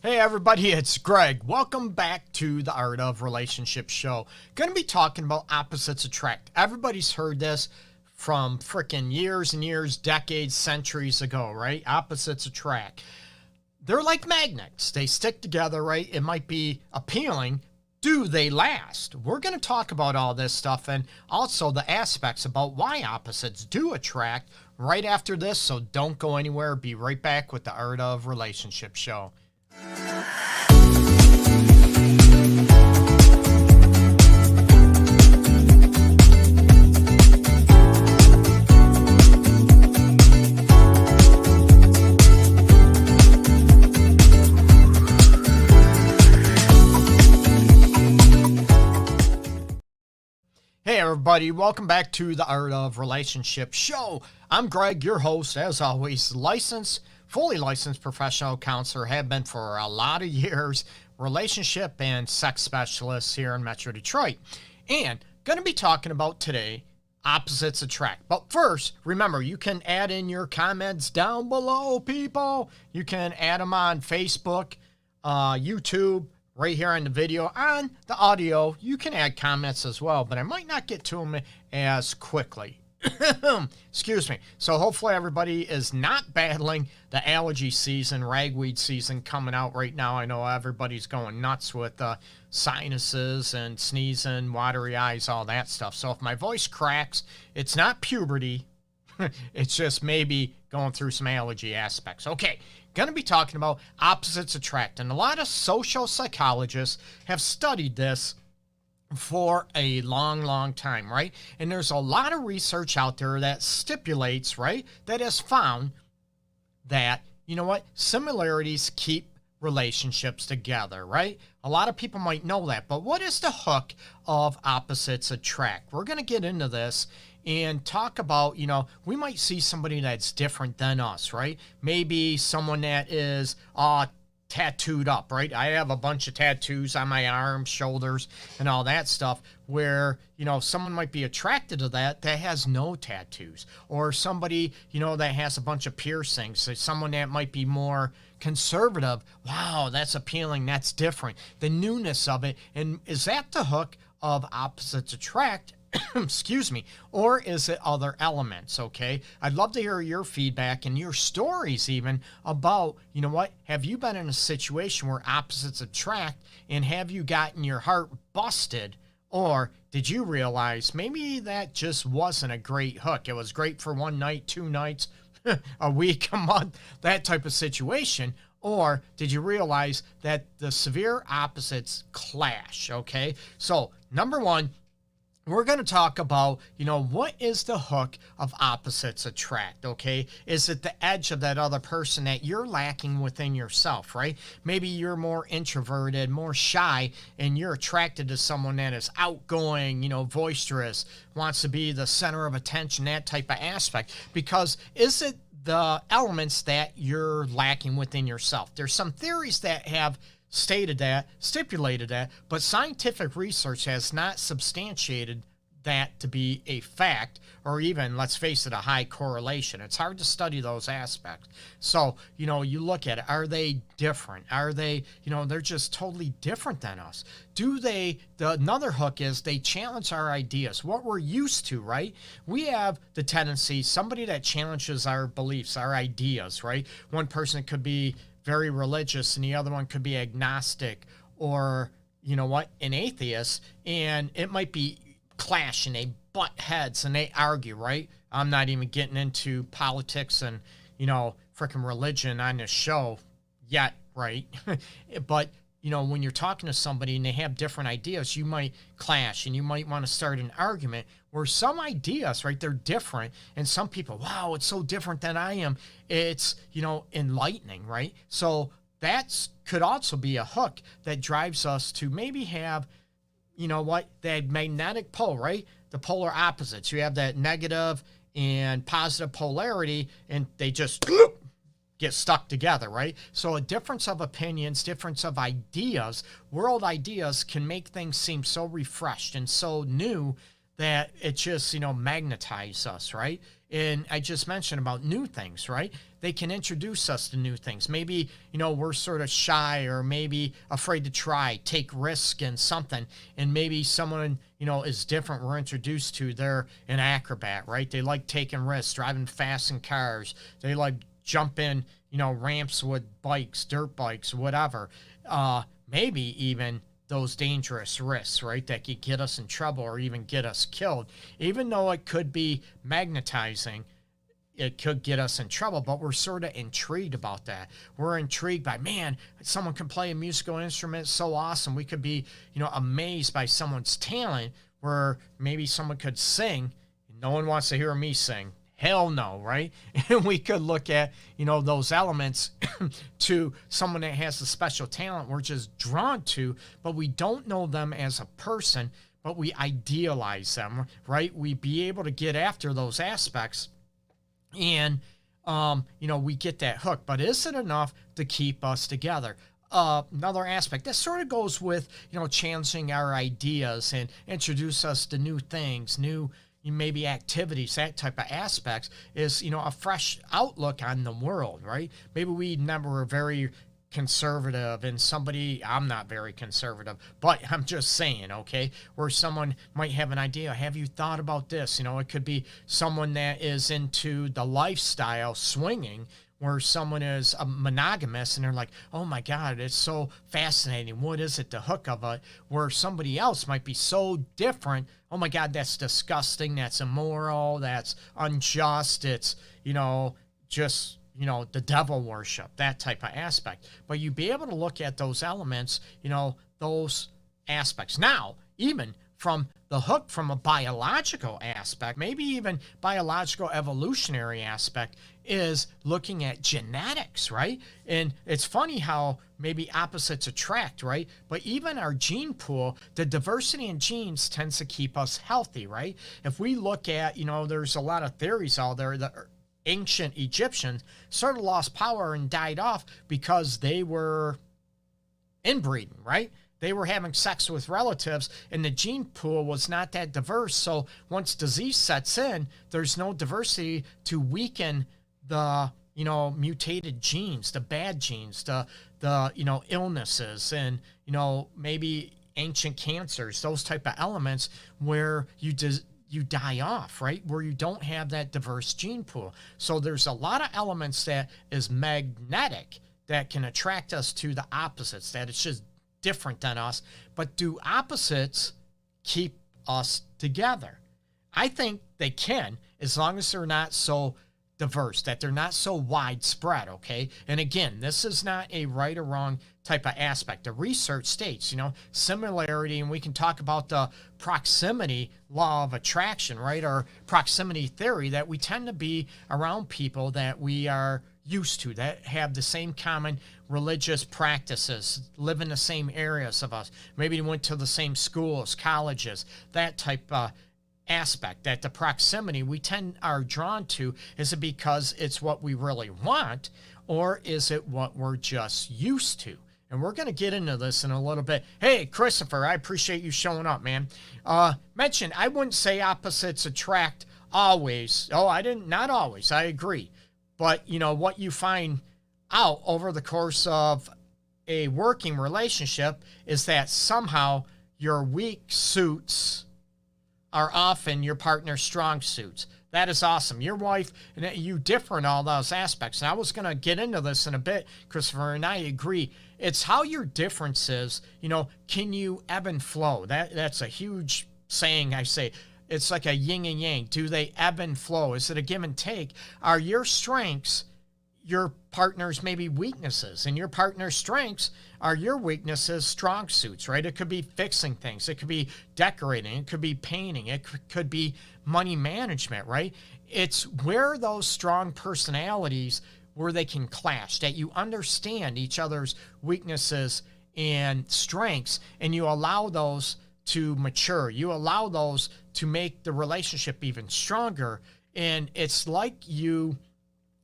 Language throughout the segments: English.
Hey everybody, it's Greg. Welcome back to the Art of Relationship show. Going to be talking about opposites attract. Everybody's heard this from freaking years and years, decades, centuries ago, right? Opposites attract. They're like magnets. They stick together, right? It might be appealing. Do they last? We're going to talk about all this stuff and also the aspects about why opposites do attract right after this. So don't go anywhere. Be right back with the Art of Relationship show. Hey everybody, welcome back to the Art of Relationship show. I'm Greg, your host, as always, fully licensed professional counselor, have been for a lot of years, relationship and sex specialist here in Metro Detroit. And going to be talking about today, opposites attract. But first, remember, you can add in your comments down below, people. You can add them on Facebook, YouTube, right here on the video. On the audio, you can add comments as well, but I might not get to them as quickly. Excuse me. So hopefully everybody is not battling the allergy season, ragweed season coming out right now. I know everybody's going nuts with sinuses and sneezing, watery eyes, all that stuff. So if my voice cracks, it's not puberty. It's just maybe going through some allergy aspects. Okay, going to be talking about opposites attract. And a lot of social psychologists have studied this for a long time, right? And there's a lot of research out there that stipulates, right, that has found that, you know what, similarities keep relationships together, right? A lot of people might know that, but what is the hook of opposites attract? We're going to get into this and talk about, you know, we might see somebody that's different than us, right? Maybe someone that is tattooed up, right? I have a bunch of tattoos on my arms, shoulders, and all that stuff where, you know, someone might be attracted to that has no tattoos. Or somebody, you know, that has a bunch of piercings. So someone that might be more conservative. Wow, that's appealing. That's different. The newness of it. And is that the hook of opposites attract? Excuse me, or is it other elements? Okay, I'd love to hear your feedback and your stories even about, you know what, have you been in a situation where opposites attract and have you gotten your heart busted, or did you realize maybe that just wasn't a great hook? It was great for one night, 2 nights, a week, a month, that type of situation. Or did you realize that the severe opposites clash? Okay, so number one, we're going to talk about, you know, what is the hook of opposites attract, okay? Is it the edge of that other person that you're lacking within yourself, right? Maybe you're more introverted, more shy, and you're attracted to someone that is outgoing, you know, boisterous, wants to be the center of attention, that type of aspect. Because is it the elements that you're lacking within yourself? There's some theories that have stipulated that, but scientific research has not substantiated that to be a fact, or even, let's face it, a high correlation. It's hard to study those aspects. So, you know, you look at it, are they different? Are they, you know, they're just totally different than us. Another hook is they challenge our ideas, what we're used to, right? We have the tendency, somebody that challenges our beliefs, our ideas, right? One person could be very religious and the other one could be agnostic, or, you know what, an atheist, and it might be clash and they butt heads and they argue, right? I'm not even getting into politics and, you know, freaking religion on this show yet, right? But, you know, when you're talking to somebody and they have different ideas, you might clash and you might want to start an argument where some ideas, right, they're different. And some people, wow, it's so different than I am. It's, you know, enlightening, right? So that could also be a hook that drives us to maybe have, you know what, that magnetic pole, right? The polar opposites. You have that negative and positive polarity, and they just get stuck together, right? So a difference of opinions, difference of ideas, world ideas can make things seem so refreshed and so new that it just, magnetizes us, right? And I just mentioned about new things, right? They can introduce us to new things. Maybe, we're sort of shy or maybe afraid to try, take risk in something. And maybe someone, is different. We're introduced to, they're an acrobat, right? They like taking risks, driving fast in cars. They like jumping, ramps with bikes, dirt bikes, whatever. Maybe even those dangerous risks, right, that could get us in trouble or even get us killed. Even though it could be magnetizing, it could get us in trouble, but we're sort of intrigued about that. We're intrigued by, man, someone can play a musical instrument so awesome. We could be, amazed by someone's talent, where maybe someone could sing. No one wants to hear me sing. Hell no, right? And we could look at, those elements to someone that has a special talent we're just drawn to, but we don't know them as a person, but we idealize them, right? We be able to get after those aspects and, we get that hook. But is it enough to keep us together? Another aspect that sort of goes with, challenging our ideas and introduce us to new things, new maybe activities, that type of aspects is, a fresh outlook on the world, right? Maybe we never were very conservative and I'm not very conservative, but I'm just saying, okay, where someone might have an idea. Have you thought about this? It could be someone that is into the lifestyle swinging, where someone is a monogamous and they're like, oh my God, it's so fascinating. What is it, the hook of it? Where somebody else might be so different. Oh my God, that's disgusting. That's immoral. That's unjust. It's, just, the devil worship, that type of aspect. But you be able to look at those elements, those aspects. Now, even from the hook from a biological aspect, maybe even biological evolutionary aspect, is looking at genetics, right? And it's funny how maybe opposites attract, right? But even our gene pool, the diversity in genes tends to keep us healthy, right? If we look at, there's a lot of theories out there that ancient Egyptians sort of lost power and died off because they were inbreeding, right? They were having sex with relatives and the gene pool was not that diverse. So once disease sets in, there's no diversity to weaken the, mutated genes, the bad genes, the illnesses and, maybe ancient cancers, those type of elements where you die off, right? Where you don't have that diverse gene pool. So there's a lot of elements that is magnetic that can attract us to the opposites, that it's just different than us. But do opposites keep us together? I think they can, as long as they're not so diverse, that they're not so widespread, okay? And again, this is not a right or wrong type of aspect. The research states, similarity, and we can talk about the proximity law of attraction, right? Or proximity theory, that we tend to be around people that we are used to, that have the same common religious practices, live in the same areas of us, maybe went to the same schools, colleges, that type of aspect, that the proximity we are drawn to. Is it because it's what we really want, or is it what we're just used to? And we're going to get into this in a little bit. Hey, Christopher, I appreciate you showing up, man. Mentioned, I wouldn't say opposites attract always. Oh, not always. I agree. But, what you find out over the course of a working relationship is that somehow your weak suits are often your partner's strong suits. That is awesome. Your wife and you differ in all those aspects. And I was going to get into this in a bit, Christopher, and I agree. It's how your differences, can you ebb and flow? That's a huge saying I say. It's like a yin and yang. Do they ebb and flow? Is it a give and take? Are your strengths your partner's maybe weaknesses, and your partner's strengths are your weaknesses, strong suits, right? It could be fixing things. It could be decorating. It could be painting. It could be money management, right? It's where those strong personalities, where they can clash, that you understand each other's weaknesses and strengths, and you allow those to mature. You allow those to make the relationship even stronger. And it's like you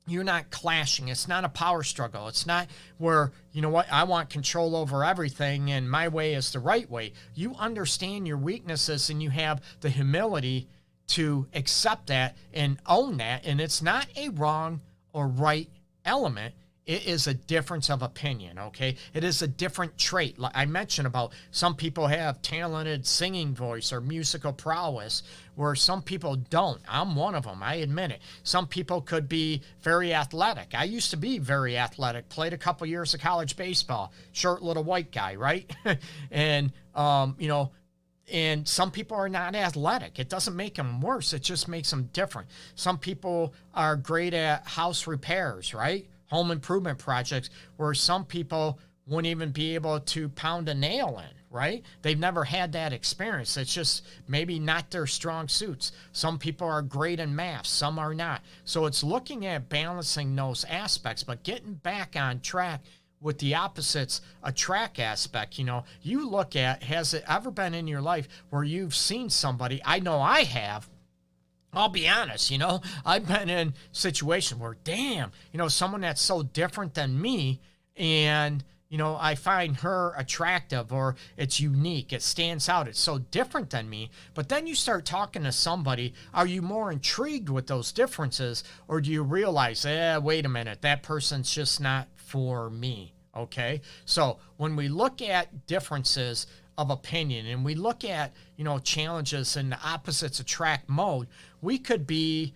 you're not clashing. It's not a power struggle. It's not where, you know what, I want control over everything and my way is the right way. You understand your weaknesses and you have the humility to accept that and own that. And it's not a wrong or right element. It is a difference of opinion, okay? It is a different trait. Like I mentioned about some people have talented singing voice or musical prowess, where some people don't. I'm one of them, I admit it. Some people could be very athletic. I used to be very athletic, played a couple years of college baseball, short little white guy, right? And, and some people are not athletic. It doesn't make them worse. It just makes them different. Some people are great at house repairs, right? Home improvement projects, where some people wouldn't even be able to pound a nail in, right? They've never had that experience. It's just maybe not their strong suits. Some people are great in math, some are not. So it's looking at balancing those aspects, but getting back on track with the opposites attract aspect. You look at, has it ever been in your life where you've seen somebody, I know I have, I'll be honest, I've been in situations where, damn, someone that's so different than me, and, I find her attractive, or it's unique, it stands out, it's so different than me. But then you start talking to somebody, are you more intrigued with those differences, or do you realize, wait a minute, that person's just not for me, okay? So when we look at differences of opinion and we look at, challenges in the opposites attract mode, we could be,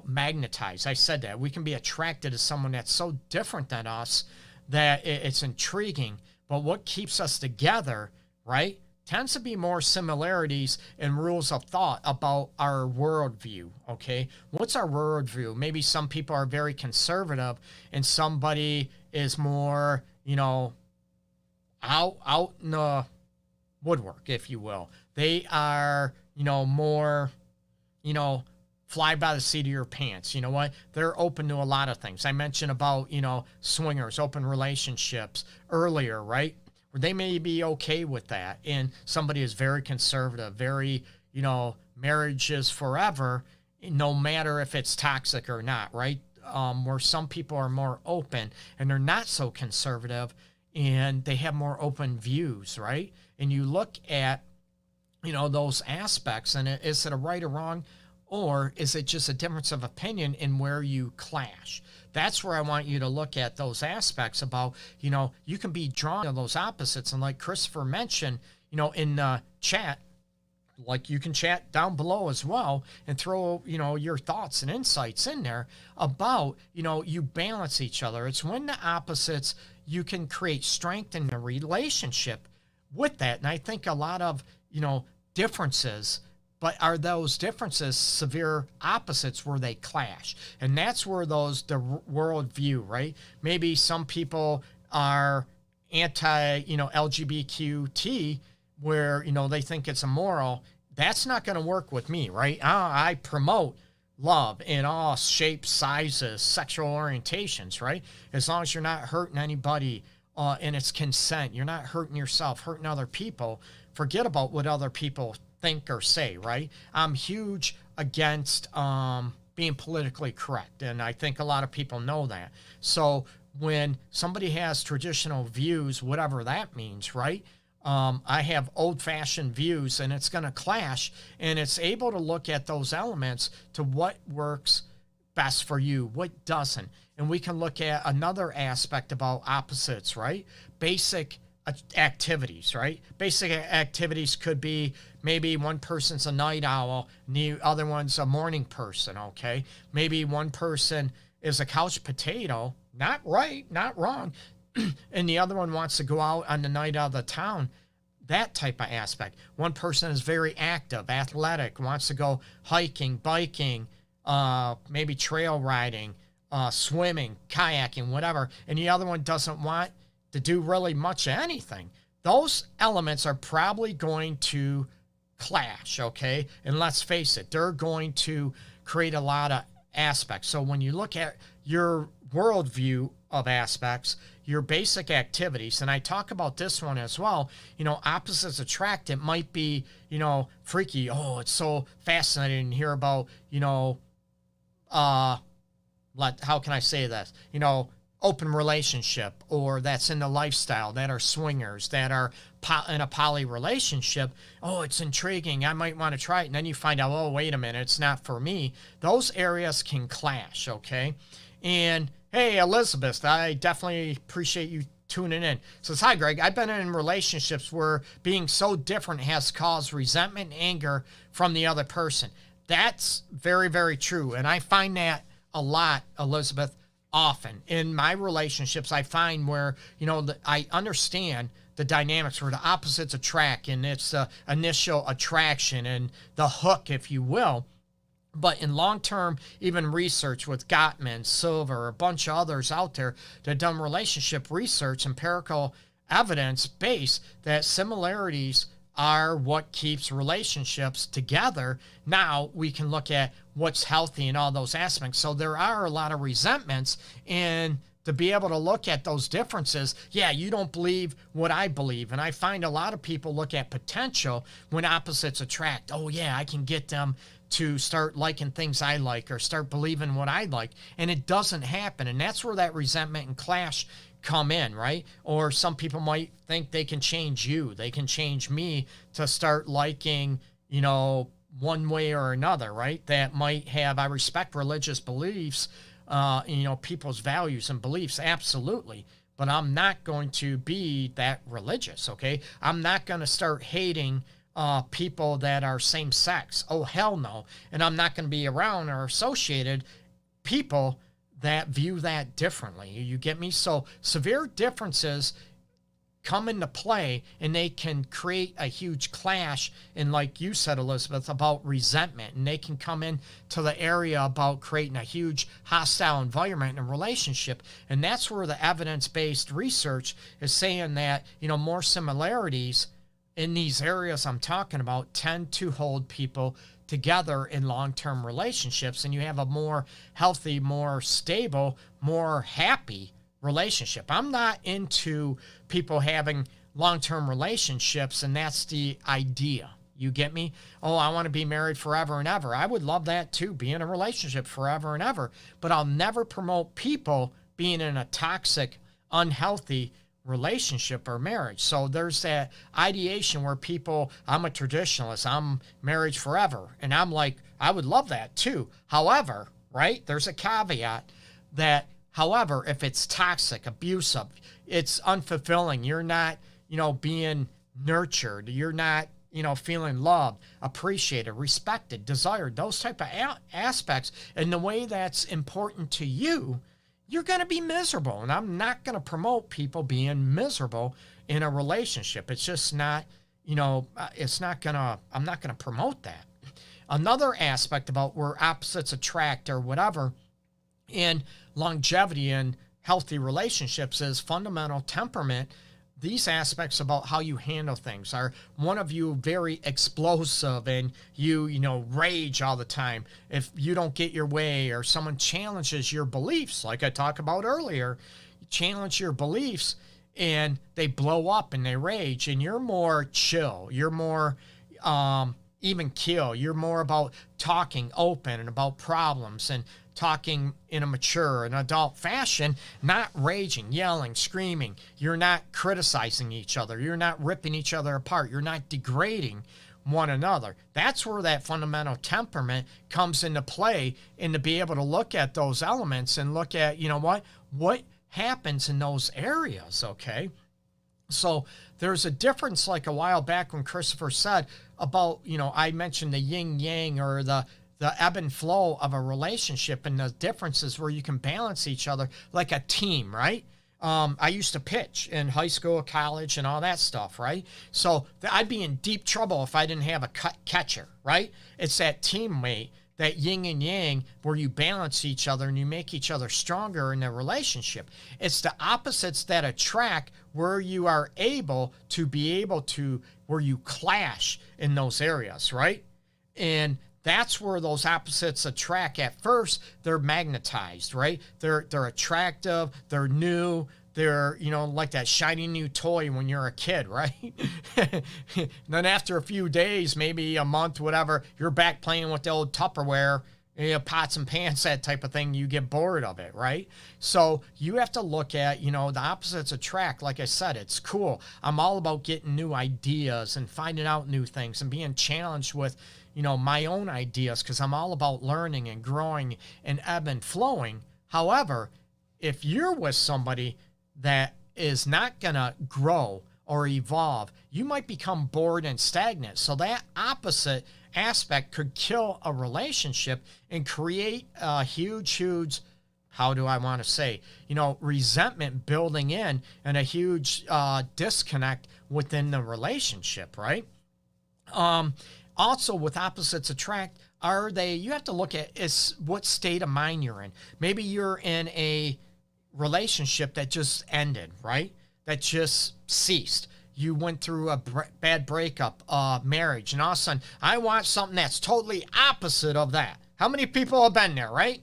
magnetized. I said that. We can be attracted to someone that's so different than us that it's intriguing. But what keeps us together, right, tends to be more similarities and rules of thought about our worldview, okay? What's our worldview? Maybe some people are very conservative and somebody is more, out in the woodwork, if you will. They are, more, fly by the seat of your pants. You know what? They're open to a lot of things. I mentioned about, swingers, open relationships earlier, right? Where they may be okay with that. And somebody is very conservative, very, marriage is forever, no matter if it's toxic or not, right? Where some people are more open and they're not so conservative and they have more open views, right? And you look at, those aspects, and is it a right or wrong, or is it just a difference of opinion in where you clash? That's where I want you to look at those aspects about, you can be drawn to those opposites. And like Christopher mentioned, in the chat, like you can chat down below as well and throw, your thoughts and insights in there about, you balance each other. It's when the opposites, you can create strength in the relationship with that. And I think a lot of, differences, but are those differences severe opposites where they clash? And that's where the worldview, right? Maybe some people are anti, LGBTQT, where, they think it's immoral. That's not going to work with me, right? I promote love in all shapes, sizes, sexual orientations, right? As long as you're not hurting anybody, and it's consent, you're not hurting yourself, hurting other people, forget about what other people think or say, right? I'm huge against being politically correct, and I think a lot of people know that. So when somebody has traditional views, whatever that means, right? I have old-fashioned views, and it's going to clash, and it's able to look at those elements to what works best for you, what doesn't. And we can look at another aspect about opposites, right? Basic activities, right? Basic activities could be maybe one person's a night owl and the other one's a morning person, okay? Maybe one person is a couch potato, not right, not wrong, and the other one wants to go out on the night out of the town, that type of aspect. One person is very active, athletic, wants to go hiking, biking, maybe trail riding, swimming, kayaking, whatever, and the other one doesn't want to do really much of anything. Those elements are probably going to clash, okay? And let's face it, they're going to create a lot of aspects. So when you look at your worldview of aspects, your basic activities, and I talk about this one as well, opposites attract. It might be, freaky. Oh, it's so fascinating to hear about, how can I say this? Open relationship, or that's in the lifestyle, that are swingers, that are in a poly relationship. Oh, it's intriguing. I might want to try it. And then you find out, oh, wait a minute, it's not for me. Those areas can clash, okay? And hey, Elizabeth, I definitely appreciate you tuning in. Says, hi, Greg. I've been in relationships where being so different has caused resentment and anger from the other person. That's very, very true. And I find that a lot, Elizabeth. Often in my relationships, I find where, I understand the dynamics where the opposites attract, and it's the initial attraction and the hook, if you will. But in long-term, even research with Gottman, Silver, a bunch of others out there that have done relationship research, empirical evidence based, that similarities are what keeps relationships together. Now we can look at what's healthy in all those aspects. So there are a lot of resentments, and to be able to look at those differences, yeah, you don't believe what I believe. And I find a lot of people look at potential when opposites attract. Oh yeah, I can get them to start liking things I like, or start believing what I like. And it doesn't happen. And that's where that resentment and clash come in, right? Or some people might think they can change you. They can change me to start liking, one way or another, right? That might have, I respect religious beliefs, people's values and beliefs, absolutely. But I'm not going to be that religious, okay? I'm not going to start hating people that are same sex. Oh, hell no. And I'm not going to be around or associated people that view that differently. You get me? So severe differences come into play, and they can create a huge clash. And like you said, Elizabeth, about resentment, and they can come in to the area about creating a huge hostile environment in a relationship. And that's where the evidence-based research is saying that, more similarities in these areas I'm talking about tend to hold people together in long-term relationships, and you have a more healthy, more stable, more happy relationship. I'm not into people having long-term relationships, and that's the idea. You get me? Oh, I want to be married forever and ever. I would love that too, be in a relationship forever and ever, but I'll never promote people being in a toxic, unhealthy relationship or marriage. So there's that ideation where people, I'm a traditionalist, I'm marriage forever. And I'm like, I would love that too. However, right, there's a caveat that, however, if it's toxic, abusive, it's unfulfilling, you're not, being nurtured, you're not, feeling loved, appreciated, respected, desired, those type of aspects, and the way that's important to you, you're going to be miserable. And I'm not going to promote people being miserable in a relationship. It's just not, I'm not going to promote that. Another aspect about where opposites attract or whatever in longevity and healthy relationships is fundamental temperament. These aspects about how you handle things. Are one of you very explosive and you rage all the time if you don't get your way, or someone challenges your beliefs, like I talked about earlier, you challenge your beliefs and they blow up and they rage, and you're more chill, you're more even keel, you're more about talking open and about problems and talking in a mature and adult fashion, not raging, yelling, screaming. You're not criticizing each other. You're not ripping each other apart. You're not degrading one another. That's where that fundamental temperament comes into play, and to be able to look at those elements and look at, what happens in those areas, okay? So there's a difference, like a while back when Christopher said about, I mentioned the yin yang, or the ebb and flow of a relationship, and the differences where you can balance each other like a team, right? I used to pitch in high school, college, and all that stuff, right? So I'd be in deep trouble if I didn't have a catcher, right? It's that teammate, that yin and yang, where you balance each other and you make each other stronger in a relationship. It's the opposites that attract, where you are able to where you clash in those areas, right? And that's where those opposites attract. At first, they're magnetized, right? They're attractive, they're new, they're, like that shiny new toy when you're a kid, right? Then after a few days, maybe a month, whatever, you're back playing with the old Tupperware, pots and pans, that type of thing, you get bored of it, right? So you have to look at, the opposites attract. Like I said, it's cool. I'm all about getting new ideas and finding out new things and being challenged with, my own ideas, because I'm all about learning and growing and ebb and flowing. However, if you're with somebody that is not going to grow or evolve, you might become bored and stagnant. So that opposite aspect could kill a relationship and create a huge, how do I want to say, resentment building in and a huge disconnect within the relationship, right? Also, with opposites attract, you have to look at what state of mind you're in. Maybe you're in a relationship that just ended, right? That just ceased. You went through a bad breakup, marriage, and all of a sudden, I want something that's totally opposite of that. How many people have been there, right?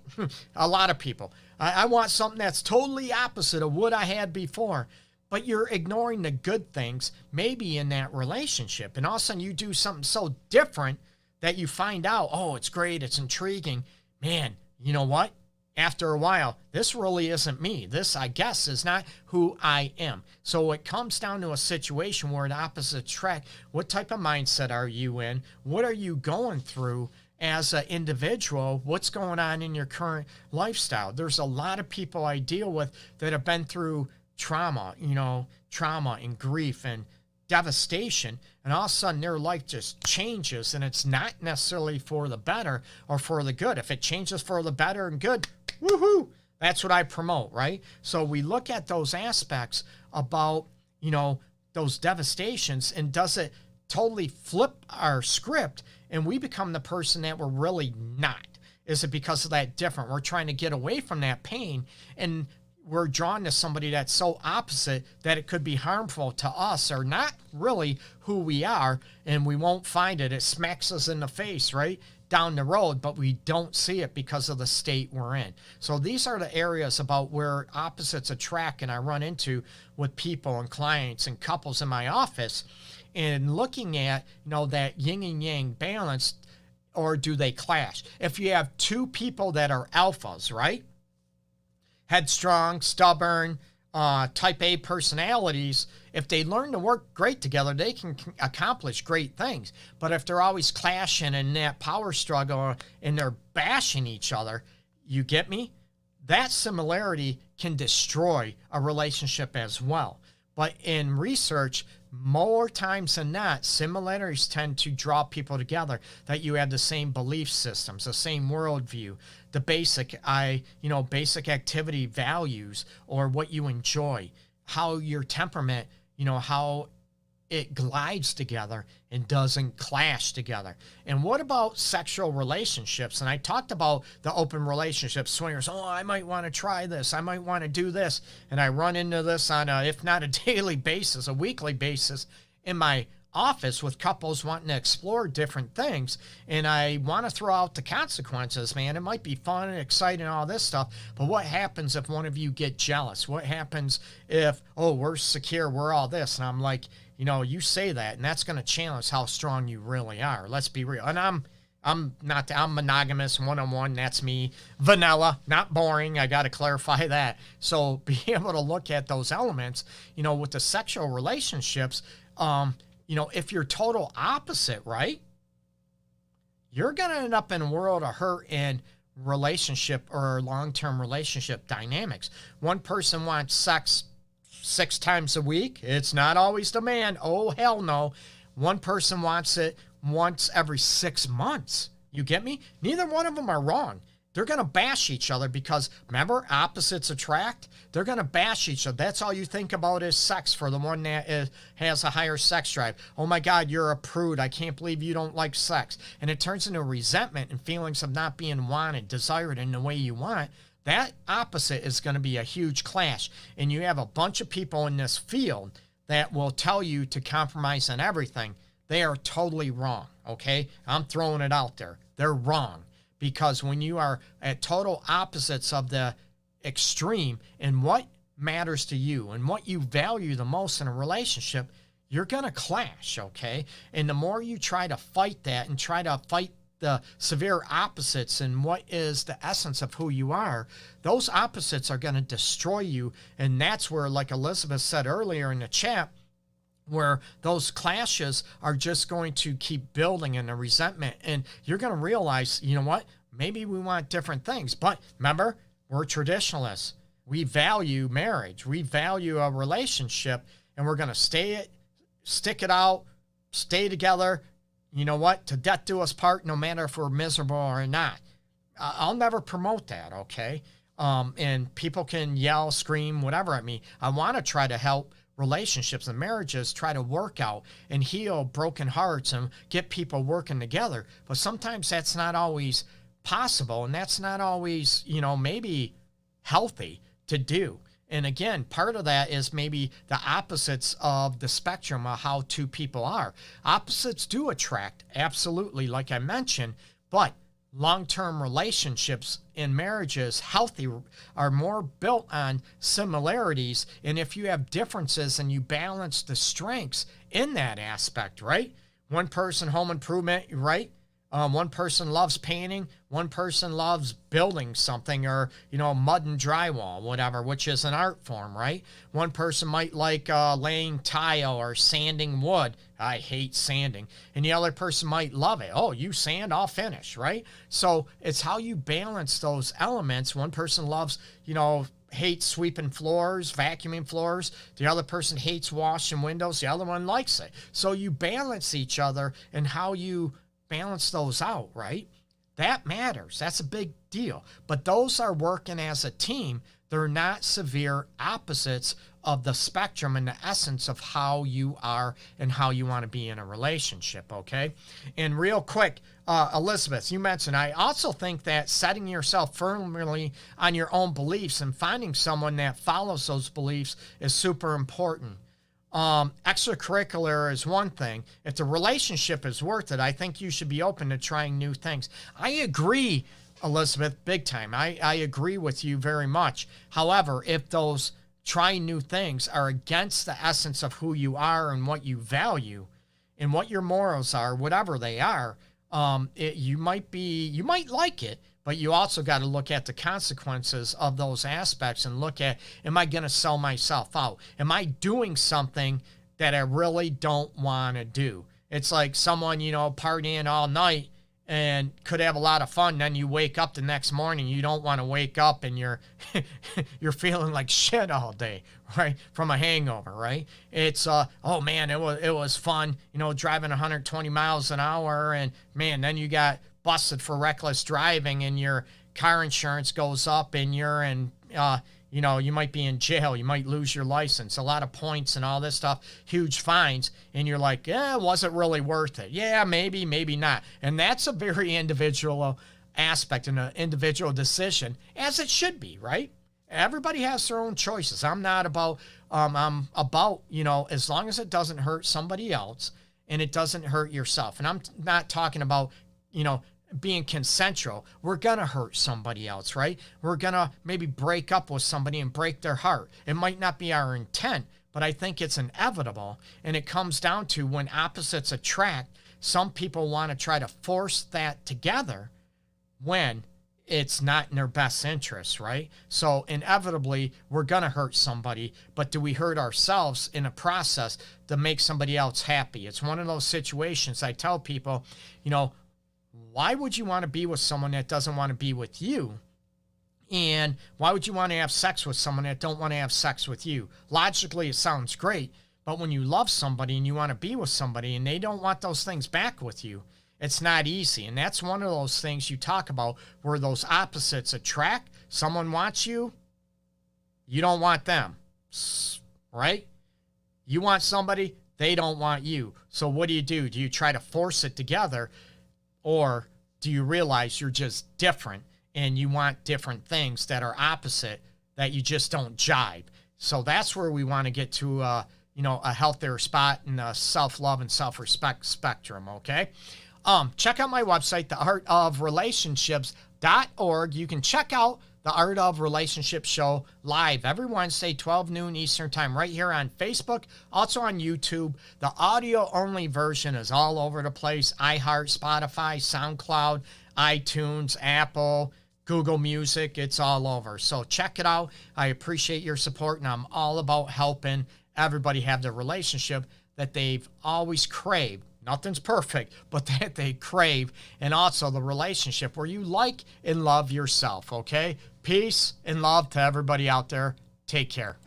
A lot of people. I want something that's totally opposite of what I had before. But you're ignoring the good things maybe in that relationship. And all of a sudden, you do something so different that you find out, oh, it's great, it's intriguing. Man, you know what? After a while, this really isn't me. This, I guess, is not who I am. So it comes down to a situation where the opposites attract. What type of mindset are you in? What are you going through as an individual? What's going on in your current lifestyle? There's a lot of people I deal with that have been through trauma and grief and devastation, and all of a sudden their life just changes, and it's not necessarily for the better or for the good. If it changes for the better and good, woohoo, that's what I promote, right? So we look at those aspects about, those devastations, and does it totally flip our script and we become the person that we're really not? Is it because of that different? We're trying to get away from that pain, and we're drawn to somebody that's so opposite that it could be harmful to us, or not really who we are, and we won't find it. It smacks us in the face, right, down the road, but we don't see it because of the state we're in. So these are the areas about where opposites attract, and I run into with people and clients and couples in my office, and looking at, that yin and yang balance, or do they clash? If you have two people that are alphas, right? Headstrong, stubborn, type A personalities, if they learn to work great together, they can accomplish great things. But if they're always clashing in that power struggle and they're bashing each other, you get me? That similarity can destroy a relationship as well. But in research, more times than not, similarities tend to draw people together, that you have the same belief systems, the same worldview, the basic activity values, or what you enjoy, how your temperament, how it glides together and doesn't clash together. And what about sexual relationships? And I talked about the open relationships, swingers. Oh, I might want to try this. I might want to do this. And I run into this on if not a daily basis, a weekly basis in my office with couples wanting to explore different things. And I want to throw out the consequences, man. It might be fun and exciting and all this stuff, but what happens if one of you get jealous? What happens if, oh, we're secure, we're all this? And I'm like, you say that, and that's going to challenge how strong you really are. Let's be real. And I'm monogamous, one-on-one. That's me. Vanilla, not boring. I got to clarify that. So be able to look at those elements, with the sexual relationships, if you're total opposite, right? You're going to end up in a world of hurt and relationship or long-term relationship dynamics. One person wants sex 6 times a week. It's not always the man. Oh, hell no. One person wants it once every 6 months. You get me? Neither one of them are wrong. They're going to bash each other because, remember, opposites attract. They're going to bash each other. That's all you think about is sex for the one that has a higher sex drive. Oh my God, you're a prude. I can't believe you don't like sex. And it turns into resentment and feelings of not being wanted, desired in the way you want. That opposite is going to be a huge clash. And you have a bunch of people in this field that will tell you to compromise on everything. They are totally wrong, okay? I'm throwing it out there. They're wrong. Because when you are at total opposites of the extreme in what matters to you and what you value the most in a relationship, you're going to clash, okay? And the more you try to fight that and try to fight the severe opposites and what is the essence of who you are, those opposites are going to destroy you. And that's where, like Elizabeth said earlier in the chat, where those clashes are just going to keep building in the resentment. And you're going to realize, you know what? Maybe we want different things. But remember, we're traditionalists. We value marriage. We value a relationship. And we're going to stick it out, stay together. You know what? To death do us part, no matter if we're miserable or not. I'll never promote that, okay? And people can yell, scream, whatever at me. I want to try to help relationships and marriages try to work out and heal broken hearts and get people working together. But sometimes that's not always possible, and that's not always, maybe healthy to do. And again, part of that is maybe the opposites of the spectrum of how two people are. Opposites do attract, absolutely, like I mentioned, but long-term relationships and marriages, healthy, are more built on similarities. And if you have differences and you balance the strengths in that aspect, right? One person, home improvement, right? One person loves painting, one person loves building something, or, mud and drywall, whatever, which is an art form, right? One person might like laying tile or sanding wood. I hate sanding. And the other person might love it. Oh, you sand, I'll finish, right? So it's how you balance those elements. One person loves, hates sweeping floors, vacuuming floors. The other person hates washing windows. The other one likes it. So you balance each other, and how you balance those out, right? That matters. That's a big deal. But those are working as a team. They're not severe opposites of the spectrum and the essence of how you are and how you want to be in a relationship, okay? And real quick, Elizabeth, you mentioned, I also think that setting yourself firmly on your own beliefs and finding someone that follows those beliefs is super important. Extracurricular is one thing. If the relationship is worth it, I think you should be open to trying new things. I agree, Elizabeth, big time. I agree with you very much. However, if those trying new things are against the essence of who you are and what you value and what your morals are, whatever they are, you might like it, but you also got to look at the consequences of those aspects and look at, am I going to sell myself out? Am I doing something that I really don't want to do? It's like someone, partying all night and could have a lot of fun. Then you wake up the next morning, you don't want to wake up and you're feeling like shit all day, right? From a hangover, right? It's, oh man, it was fun, driving 120 miles an hour, and man, then you got busted for reckless driving and your car insurance goes up and you're in, you might be in jail. You might lose your license, a lot of points and all this stuff, huge fines. And you're like, was it really worth it? Yeah, maybe, maybe not. And that's a very individual aspect and an individual decision, as it should be, right? Everybody has their own choices. I'm not about, I'm about, as long as it doesn't hurt somebody else and it doesn't hurt yourself. And I'm not talking about, being consensual. We're going to hurt somebody else, right? We're going to maybe break up with somebody and break their heart. It might not be our intent, but I think it's inevitable. And it comes down to when opposites attract, some people want to try to force that together when it's not in their best interest, right? So inevitably, we're going to hurt somebody, but do we hurt ourselves in a process to make somebody else happy? It's one of those situations I tell people, why would you want to be with someone that doesn't want to be with you? And why would you want to have sex with someone that don't want to have sex with you? Logically, it sounds great, but when you love somebody and you want to be with somebody and they don't want those things back with you, it's not easy. And that's one of those things you talk about where those opposites attract. Someone wants you, you don't want them, right? You want somebody, they don't want you. So what do? Do you try to force it together? Or do you realize you're just different and you want different things that are opposite, that you just don't jibe? So that's where we want to get to, a healthier spot in the self-love and self-respect spectrum, okay? Check out my website, theartofrelationships.org. You can check out the the Art of Relationship show live every Wednesday, 12 noon Eastern time, right here on Facebook, also on YouTube. The audio-only version is all over the place. iHeart, Spotify, SoundCloud, iTunes, Apple, Google Music. It's all over. So check it out. I appreciate your support, and I'm all about helping everybody have the relationship that they've always craved. Nothing's perfect, but that they crave. And also the relationship where you like and love yourself, okay? Peace and love to everybody out there. Take care.